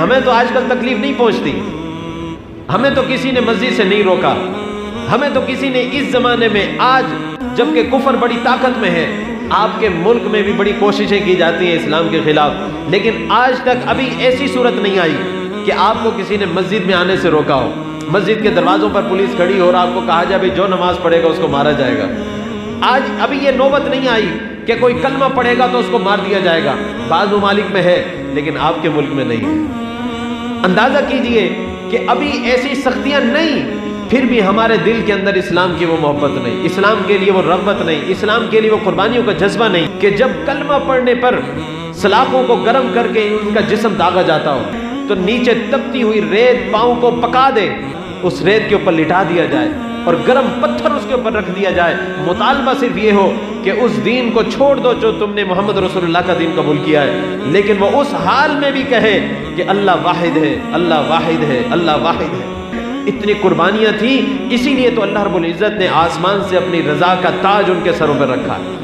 ہمیں تو آج کل تکلیف نہیں پہنچتی، ہمیں تو کسی نے مسجد سے نہیں روکا، ہمیں تو کسی نے اس زمانے میں، آج جبکہ کفر بڑی طاقت میں ہے، آپ کے ملک میں بھی بڑی کوششیں کی جاتی ہیں اسلام کے خلاف، لیکن آج تک ابھی ایسی صورت نہیں آئی کہ آپ کو کسی نے مسجد میں آنے سے روکا ہو، مسجد کے دروازوں پر پولیس کھڑی ہو اور آپ کو کہا جائے جو نماز پڑھے گا اس کو مارا جائے گا۔ آج ابھی یہ نوبت نہیں آئی کہ کوئی کلمہ پڑھے گا تو اس کو مار دیا جائے گا، بعض ممالک میں ہے لیکن آپ کے ملک میں نہیں ہے۔ اندازہ کیجئے کہ ابھی ایسی سختیاں نہیں، پھر بھی ہمارے دل کے اندر اسلام کی وہ محبت نہیں، اسلام کے لیے وہ رغبت نہیں، اسلام کے لیے وہ قربانیوں کا جذبہ نہیں کہ جب کلمہ پڑھنے پر سلاخوں کو گرم کر کے ان کا جسم داغا جاتا ہو تو نیچے تپتی ہوئی ریت پاؤں کو پکا دے، اس ریت کے اوپر لٹا دیا جائے اور گرم پتھر اس کے اوپر رکھ دیا جائے، مطالبہ صرف یہ ہو کہ اس دین کو چھوڑ دو جو تم نے محمد رسول اللہ کا دین قبول کیا ہے، لیکن وہ اس حال میں بھی کہے کہ اللہ واحد ہے، اللہ واحد ہے، اللہ واحد ہے۔ اتنی قربانیاں تھیں، اسی لیے تو اللہ رب العزت نے آسمان سے اپنی رضا کا تاج ان کے سروں پر رکھا ہے۔